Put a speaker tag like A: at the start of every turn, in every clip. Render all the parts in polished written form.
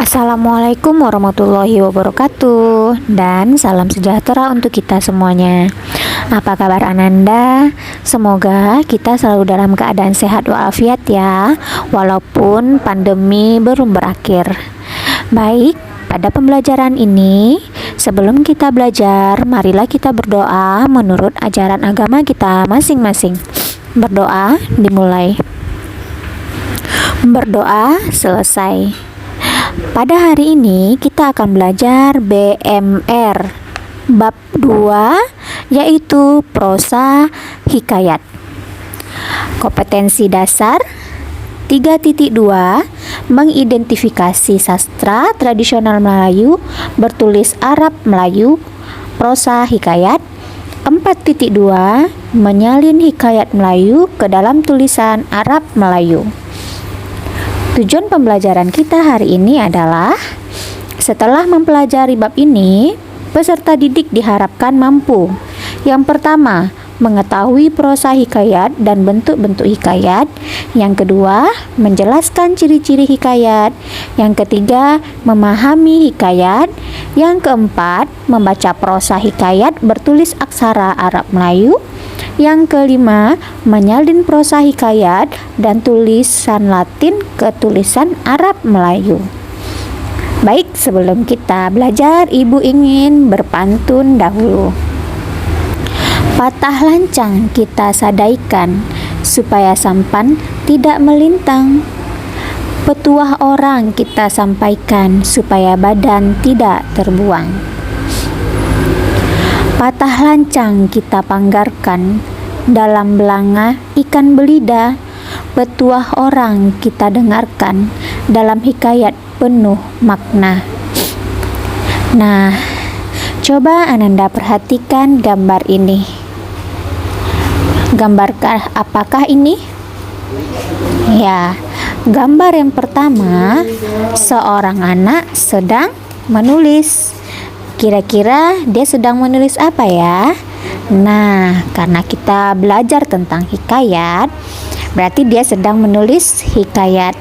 A: Assalamualaikum warahmatullahi wabarakatuh, dan salam sejahtera untuk kita semuanya. Apa kabar Ananda? Semoga kita selalu dalam keadaan sehat walafiat ya, walaupun pandemi belum berakhir. Baik, pada pembelajaran ini, sebelum kita belajar, marilah kita berdoa menurut ajaran agama kita masing-masing. Berdoa dimulai. Berdoa selesai. Pada hari ini kita akan belajar BMR bab 2, yaitu prosa hikayat. Kompetensi dasar 3.2, mengidentifikasi sastra tradisional Melayu bertulis Arab Melayu, prosa hikayat. 4.2, menyalin hikayat Melayu ke dalam tulisan Arab Melayu. Tujuan pembelajaran kita hari ini adalah, setelah mempelajari bab ini, peserta didik diharapkan mampu. Yang pertama, mengetahui prosa hikayat dan bentuk-bentuk hikayat. Yang kedua, menjelaskan ciri-ciri hikayat. Yang ketiga, memahami hikayat. Yang keempat, membaca prosa hikayat bertulis aksara Arab Melayu. Yang kelima, menyalin prosa hikayat dan tulisan Latin ke tulisan Arab Melayu. Baik, sebelum kita belajar, Ibu ingin berpantun dahulu. Patah lancang kita sadaikan, supaya sampan tidak melintang. Petuah orang kita sampaikan, supaya badan tidak terbuang. Patah lancang kita panggarkan, dalam belanga ikan belida. Petuah orang kita dengarkan, dalam hikayat penuh makna. Nah, coba Ananda perhatikan gambar ini. Gambarkah apakah ini? Ya, gambar yang pertama, seorang anak sedang menulis. Kira-kira dia sedang menulis apa ya? Nah, karena kita belajar tentang hikayat, berarti dia sedang menulis hikayat.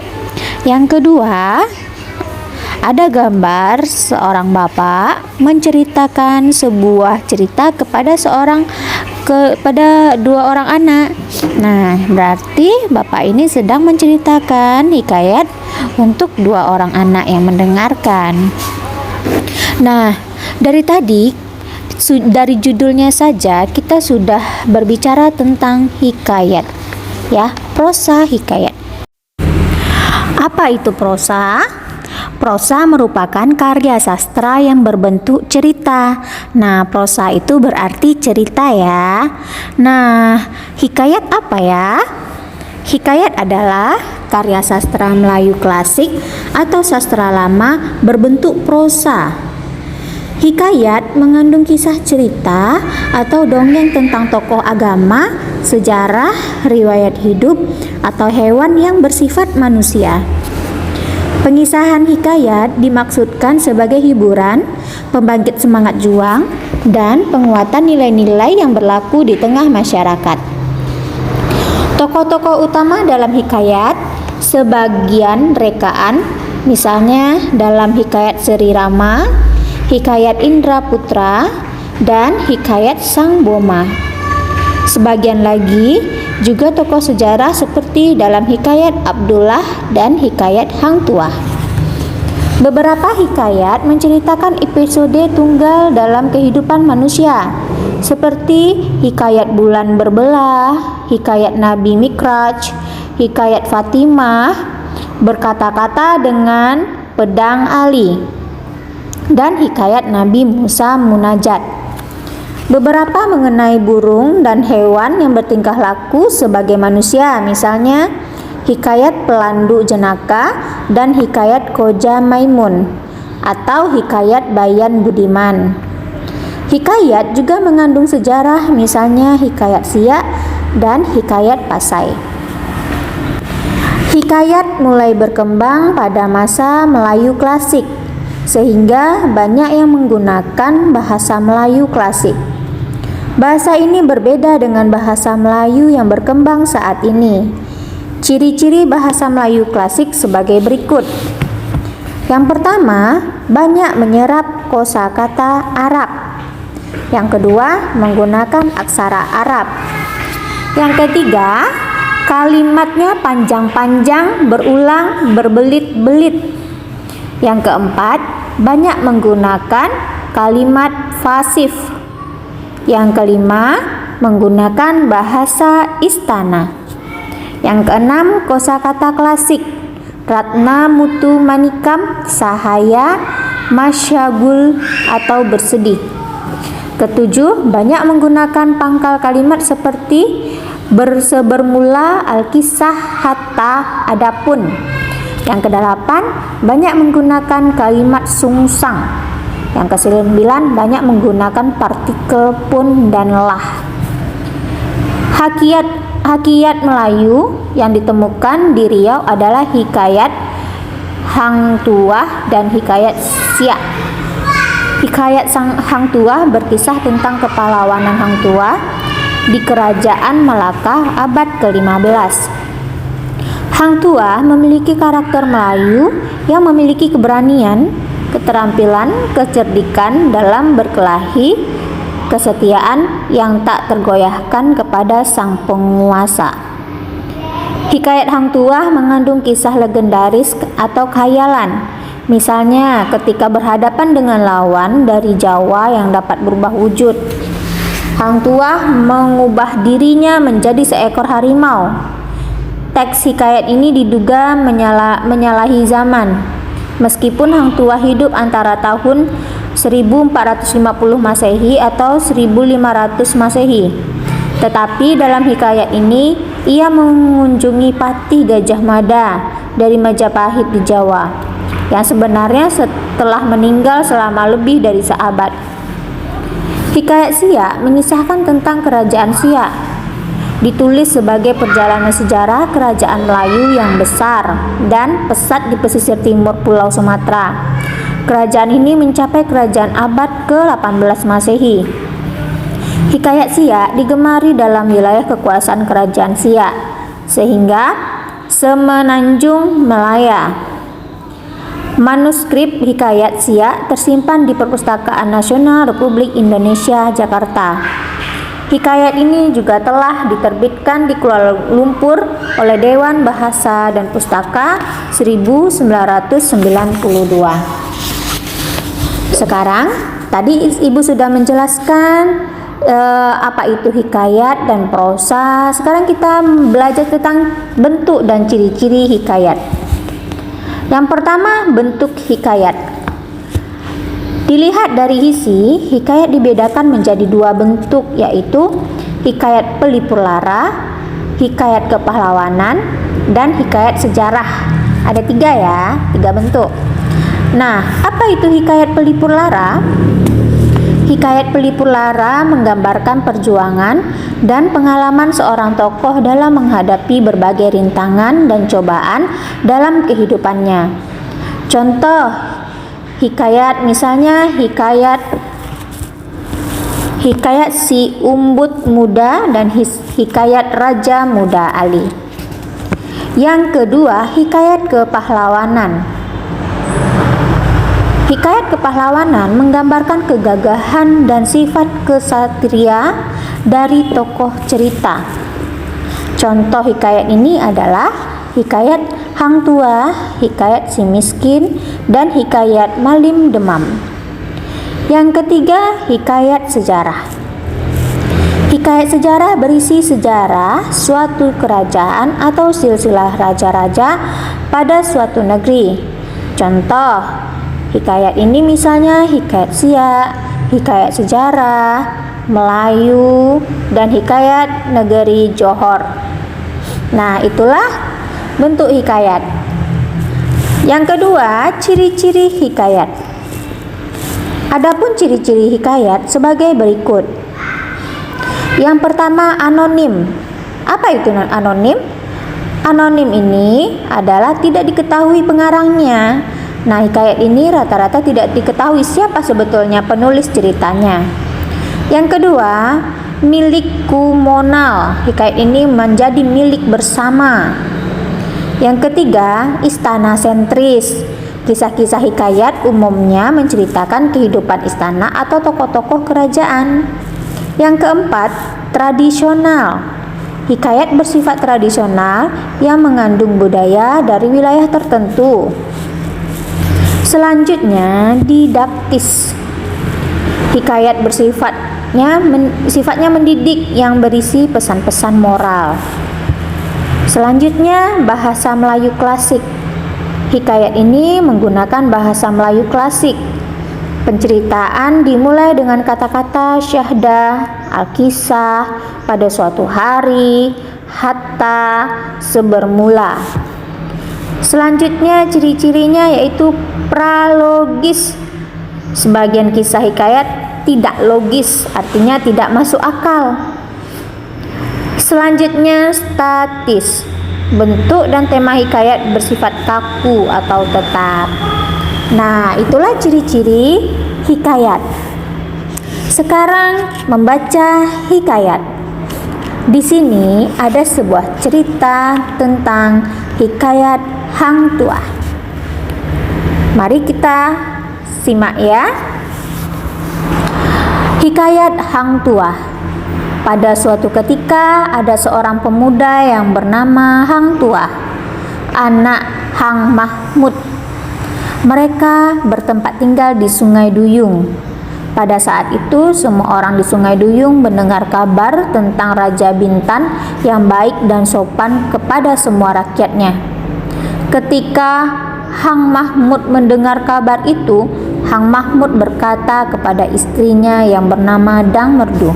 A: Yang kedua, ada gambar seorang bapak menceritakan sebuah cerita kepada dua orang anak. Nah, berarti bapak ini sedang menceritakan hikayat untuk dua orang anak yang mendengarkan. Nah, dari judulnya saja kita sudah berbicara tentang hikayat, ya, prosa hikayat. Apa itu prosa? Prosa merupakan karya sastra yang berbentuk cerita. Nah, prosa itu berarti cerita ya. Nah, hikayat apa ya? Hikayat adalah karya sastra Melayu klasik atau sastra lama berbentuk prosa. Hikayat mengandung kisah cerita atau dongeng tentang tokoh agama, sejarah, riwayat hidup, atau hewan yang bersifat manusia. Pengisahan hikayat dimaksudkan sebagai hiburan, pembangkit semangat juang, dan penguatan nilai-nilai yang berlaku di tengah masyarakat. Tokoh-tokoh utama dalam hikayat sebagian rekaan, misalnya dalam hikayat Sri Rama, hikayat Indra Putra, dan hikayat Sang Boma. Sebagian lagi juga tokoh sejarah seperti dalam hikayat Abdullah dan hikayat Hang Tuah. Beberapa hikayat menceritakan episode tunggal dalam kehidupan manusia, seperti hikayat bulan berbelah, hikayat Nabi Mikraj, hikayat Fatimah berkata-kata dengan pedang Ali, dan hikayat Nabi Musa Munajat. Beberapa mengenai burung dan hewan yang bertingkah laku sebagai manusia, misalnya hikayat Pelandu Jenaka dan hikayat Koja Maimun atau hikayat Bayan Budiman. Hikayat juga mengandung sejarah, misalnya hikayat Siak dan hikayat Pasai. Hikayat mulai berkembang pada masa Melayu klasik, sehingga banyak yang menggunakan bahasa Melayu klasik. Bahasa ini berbeda dengan bahasa Melayu yang berkembang saat ini. Ciri-ciri bahasa Melayu klasik sebagai berikut. Yang pertama, banyak menyerap kosakata Arab. Yang kedua, menggunakan aksara Arab. Yang ketiga, kalimatnya panjang-panjang, berulang, berbelit-belit. Yang keempat, banyak menggunakan kalimat fasif. Yang kelima, menggunakan bahasa istana. Yang keenam, kosakata klasik. Ratna Mutu Manikam, Sahaya, Masyagul atau bersedih. Ketujuh, banyak menggunakan pangkal kalimat seperti bermula, alkisah, hatta, adapun. Yang kedelapan, banyak menggunakan kalimat sungsang. Yang kesembilan, banyak menggunakan partikel pun dan lah. Hikayat Melayu yang ditemukan di Riau adalah hikayat Hang Tuah dan hikayat Siak. Hikayat Hang Tuah berkisah tentang kepahlawanan Hang Tuah di Kerajaan Melaka abad ke-15. Hang Tuah memiliki karakter Melayu yang memiliki keberanian, keterampilan, kecerdikan dalam berkelahi, kesetiaan yang tak tergoyahkan kepada sang penguasa. Hikayat Hang Tuah mengandung kisah legendaris atau khayalan. Misalnya ketika berhadapan dengan lawan dari Jawa yang dapat berubah wujud, Hang Tuah mengubah dirinya menjadi seekor harimau. Teks hikayat ini diduga menyalahi zaman. Meskipun Hang Tuah hidup antara tahun 1450 Masehi atau 1500 Masehi. Tetapi dalam hikayat ini, ia mengunjungi Patih Gajah Mada dari Majapahit di Jawa, yang sebenarnya setelah meninggal selama lebih dari seabad. Hikayat Siak mengisahkan tentang kerajaan Siak. Ditulis sebagai perjalanan sejarah kerajaan Melayu yang besar dan pesat di pesisir timur Pulau Sumatera. Kerajaan ini mencapai kerajaan abad ke-18 Masehi. Hikayat Siak digemari dalam wilayah kekuasaan kerajaan Siak, sehingga semenanjung Melaya. Manuskrip Hikayat Siak tersimpan di Perpustakaan Nasional Republik Indonesia, Jakarta. Hikayat ini juga telah diterbitkan di Kuala Lumpur oleh Dewan Bahasa dan Pustaka 1992. Sekarang, tadi Ibu sudah menjelaskan apa itu hikayat dan prosa. Sekarang kita belajar tentang bentuk dan ciri-ciri hikayat. Yang pertama, bentuk hikayat. Dilihat dari isi, hikayat dibedakan menjadi dua bentuk, yaitu hikayat pelipur lara, hikayat kepahlawanan, dan hikayat sejarah. Ada tiga bentuk. Nah, apa itu hikayat pelipur lara? Hikayat pelipur lara menggambarkan perjuangan dan pengalaman seorang tokoh dalam menghadapi berbagai rintangan dan cobaan dalam kehidupannya. Contoh hikayat, misalnya hikayat Si Umbut Muda dan hikayat Raja Muda Ali. Yang kedua, hikayat kepahlawanan. Hikayat kepahlawanan menggambarkan kegagahan dan sifat kesatria dari tokoh cerita. Contoh hikayat ini adalah hikayat Hang Tuah, hikayat Si Miskin, dan hikayat Malim Demam. Yang ketiga, hikayat sejarah. Hikayat sejarah berisi sejarah suatu kerajaan atau silsilah raja-raja pada suatu negeri. Contoh hikayat ini misalnya hikayat Siak, hikayat sejarah Melayu, dan hikayat negeri Johor. Nah, itulah bentuk hikayat. Yang kedua, ciri-ciri hikayat. Adapun ciri-ciri hikayat sebagai berikut. Yang pertama, anonim. Apa itu anonim? Anonim ini adalah tidak diketahui pengarangnya. Nah, hikayat ini rata-rata tidak diketahui siapa sebetulnya penulis ceritanya. Yang kedua, milik komunal. Hikayat ini menjadi milik bersama. Yang ketiga, istana sentris. Kisah-kisah hikayat umumnya menceritakan kehidupan istana atau tokoh-tokoh kerajaan. Yang keempat, tradisional. Hikayat bersifat tradisional yang mengandung budaya dari wilayah tertentu. Selanjutnya, didaktis. Hikayat sifatnya mendidik yang berisi pesan-pesan moral. Selanjutnya, bahasa Melayu klasik. Hikayat ini menggunakan bahasa Melayu klasik. Penceritaan dimulai dengan kata-kata syahdah, al-kisah, pada suatu hari, hatta, sebermula. Selanjutnya, ciri-cirinya yaitu pralogis. Sebagian kisah hikayat tidak logis, artinya tidak masuk akal. Selanjutnya, statis. Bentuk dan tema hikayat bersifat kaku atau tetap. Nah, itulah ciri-ciri hikayat. Sekarang membaca hikayat. Di sini ada sebuah cerita tentang hikayat Hang Tuah. Mari kita simak ya. Hikayat Hang Tuah. Pada suatu ketika ada seorang pemuda yang bernama Hang Tuah, anak Hang Mahmud. Mereka bertempat tinggal di Sungai Duyung. Pada saat itu semua orang di Sungai Duyung mendengar kabar tentang Raja Bintan yang baik dan sopan kepada semua rakyatnya. Ketika Hang Mahmud mendengar kabar itu, Hang Mahmud berkata kepada istrinya yang bernama Dang Merdu,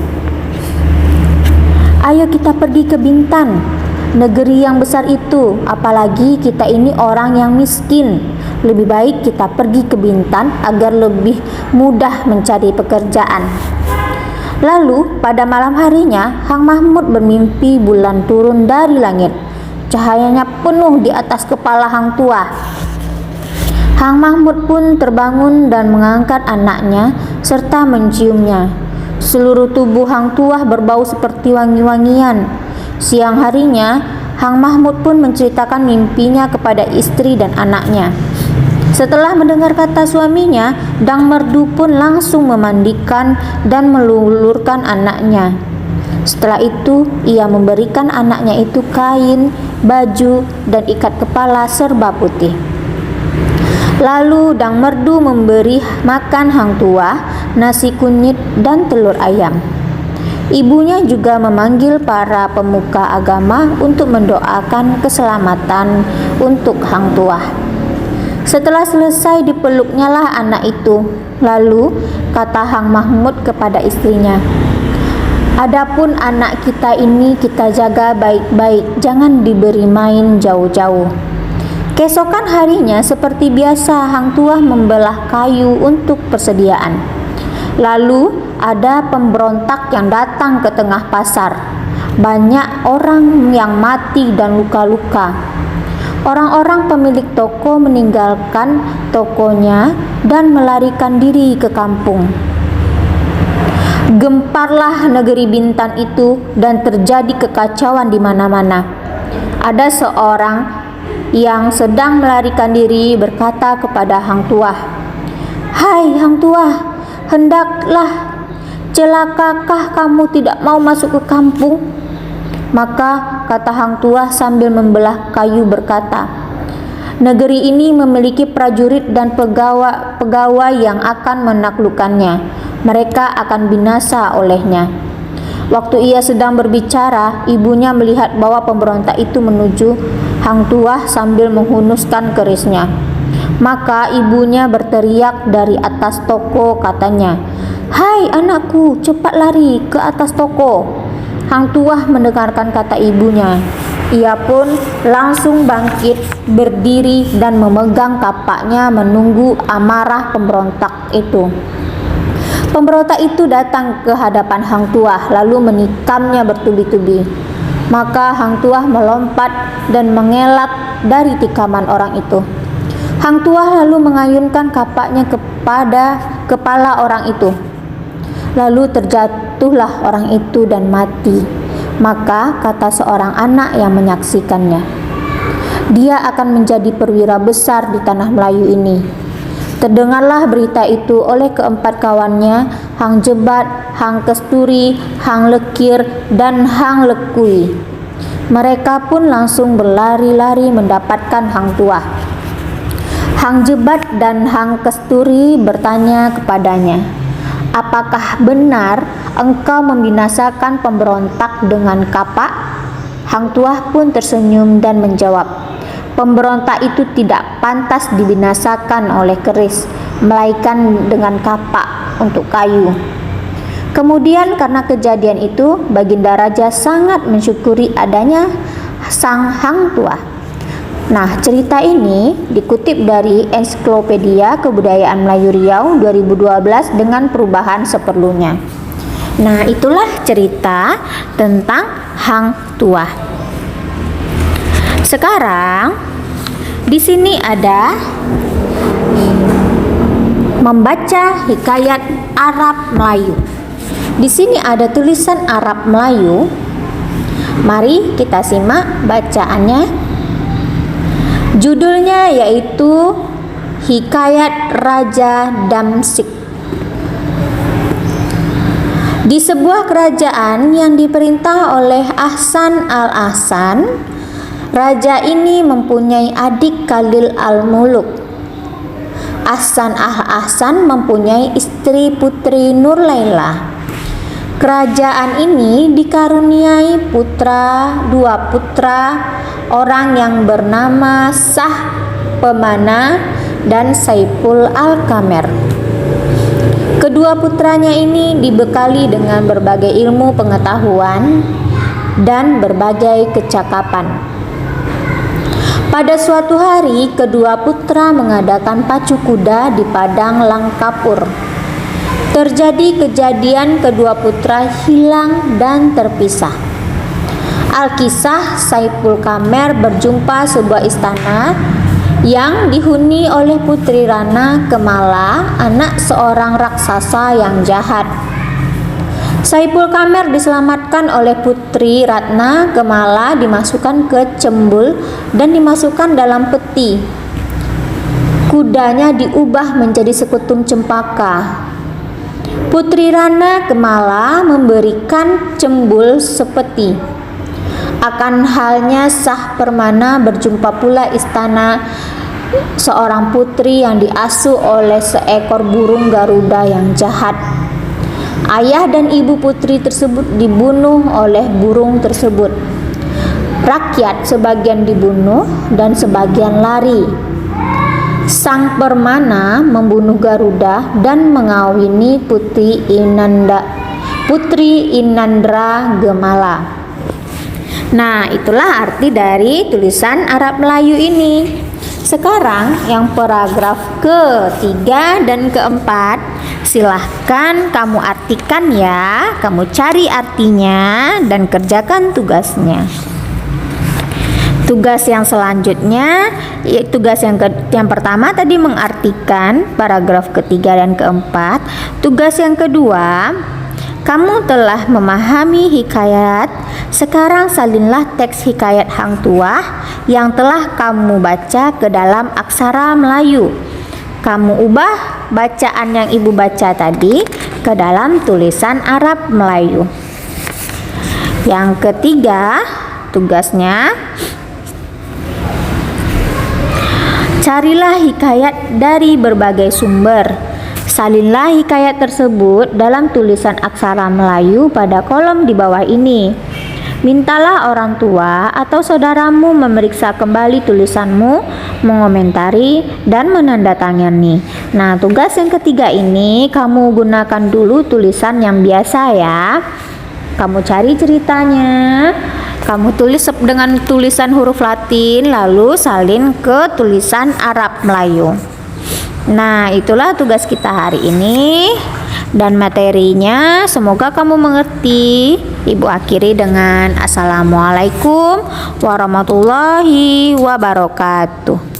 A: "Ayo kita pergi ke Bintan, negeri yang besar itu, apalagi kita ini orang yang miskin. Lebih baik kita pergi ke Bintan agar lebih mudah mencari pekerjaan." Lalu pada malam harinya, Hang Mahmud bermimpi bulan turun dari langit. Cahayanya penuh di atas kepala Hang Tuah. Hang Mahmud pun terbangun dan mengangkat anaknya serta menciumnya. Seluruh tubuh Hang Tuah berbau seperti wangi-wangian. Siang harinya, Hang Mahmud pun menceritakan mimpinya kepada istri dan anaknya. Setelah mendengar kata suaminya, Dang Merdu pun langsung memandikan dan melulurkan anaknya. Setelah itu, ia memberikan anaknya itu kain, baju, dan ikat kepala serba putih. Lalu Dang Merdu memberi makan Hang Tuah nasi kunyit dan telur ayam. Ibunya juga memanggil para pemuka agama untuk mendoakan keselamatan untuk Hang Tuah. Setelah selesai dipeluknya lah anak itu. Lalu kata Hang Mahmud kepada istrinya, "Adapun anak kita ini kita jaga baik-baik, jangan diberi main jauh-jauh." Keesokan harinya seperti biasa Hang Tuah membelah kayu untuk persediaan. Lalu ada pemberontak yang datang ke tengah pasar. Banyak orang yang mati dan luka-luka. Orang-orang pemilik toko meninggalkan tokonya dan melarikan diri ke kampung. Gemparlah negeri Bintan itu dan terjadi kekacauan di mana-mana. Ada seorang yang sedang melarikan diri berkata kepada Hang Tuah, "Hai Hang Tuah, hendaklah celakakah kamu tidak mau masuk ke kampung?" Maka kata Hang Tuah sambil membelah kayu berkata, "Negeri ini memiliki prajurit dan pegawai yang akan menaklukkannya. Mereka akan binasa olehnya." Waktu ia sedang berbicara, ibunya melihat bahwa pemberontak itu menuju Hang Tuah sambil menghunuskan kerisnya. Maka ibunya berteriak dari atas toko, katanya, "Hai anakku, cepat lari ke atas toko." Hang Tuah mendengarkan kata ibunya. Ia pun langsung bangkit, berdiri dan memegang kapaknya menunggu amarah pemberontak itu. Pemberontak itu datang ke hadapan Hang Tuah lalu menikamnya bertubi-tubi. Maka Hang Tuah melompat dan mengelak dari tikaman orang itu. Hang Tuah lalu mengayunkan kapaknya kepada kepala orang itu. Lalu terjatuhlah orang itu dan mati. Maka kata seorang anak yang menyaksikannya, Dia akan menjadi perwira besar di tanah Melayu ini. Terdengarlah berita itu oleh keempat kawannya, Hang Jebat, Hang Kesturi, Hang Lekir, dan Hang Lekui. Mereka pun langsung berlari-lari mendapatkan Hang Tuah. Hang Jebat dan Hang Kesturi bertanya kepadanya, "Apakah benar engkau membinasakan pemberontak dengan kapak?" Hang Tuah pun tersenyum dan menjawab, "Pemberontak itu tidak pantas dibinasakan oleh keris, melainkan dengan kapak untuk kayu." Kemudian karena kejadian itu, Baginda Raja sangat mensyukuri adanya sang Hang Tuah. Nah, cerita ini dikutip dari Ensiklopedia Kebudayaan Melayu Riau 2012 dengan perubahan seperlunya. Nah, itulah cerita tentang Hang Tuah. Sekarang di sini ada membaca hikayat Arab Melayu. Di sini ada tulisan Arab Melayu. Mari kita simak bacaannya. Judulnya yaitu Hikayat Raja Damsyik. Di sebuah kerajaan yang diperintah oleh Ahsan al-Ahsan, raja ini mempunyai adik Khalil al-Muluk. Ahsan al-Ahsan mempunyai istri putri Nur Laila. Kerajaan ini dikaruniai dua putra, orang yang bernama Sah Pemana dan Saiful Al-Kamer. Kedua putranya ini dibekali dengan berbagai ilmu pengetahuan dan berbagai kecakapan. Pada suatu hari, kedua putra mengadakan pacu kuda di padang Langkapur. Terjadi kejadian kedua putra hilang dan terpisah. Alkisah Saiful Kamer berjumpa sebuah istana yang dihuni oleh Putri Rana Kemala, anak seorang raksasa yang jahat. Saiful Kamer diselamatkan oleh Putri Ratna Kemala, dimasukkan ke cembul dan dimasukkan dalam peti. Kudanya diubah menjadi sekutum cempaka. Putri Rana Kemala memberikan cembul sepeti. Akan halnya Sah Permana berjumpa pula istana seorang putri yang diasuh oleh seekor burung Garuda yang jahat. Ayah dan ibu putri tersebut dibunuh oleh burung tersebut. Rakyat sebagian dibunuh dan sebagian lari. Sang Permana membunuh Garuda dan mengawini Putri Inandra Gemala. Nah, itulah arti dari tulisan Arab Melayu ini. Sekarang yang paragraf ketiga dan keempat, silahkan kamu artikan ya. Kamu cari artinya dan kerjakan tugasnya. Tugas yang selanjutnya, yang pertama tadi mengartikan paragraf ketiga dan keempat. Tugas yang kedua, kamu telah memahami hikayat. Sekarang salinlah teks hikayat Hang Tuah yang telah kamu baca ke dalam aksara Melayu. Kamu ubah bacaan yang ibu baca tadi ke dalam tulisan Arab Melayu. Yang ketiga, tugasnya carilah hikayat dari berbagai sumber. Salinlah hikayat tersebut dalam tulisan aksara Melayu pada kolom di bawah ini. Mintalah orang tua atau saudaramu memeriksa kembali tulisanmu, mengomentari, dan menandatangani. Nah, tugas yang ketiga ini kamu gunakan dulu tulisan yang biasa ya. Kamu cari ceritanya, kamu tulis dengan tulisan huruf Latin, lalu salin ke tulisan Arab Melayu. Nah, itulah tugas kita hari ini dan materinya. Semoga kamu mengerti. Ibu akhiri dengan Assalamualaikum warahmatullahi wabarakatuh.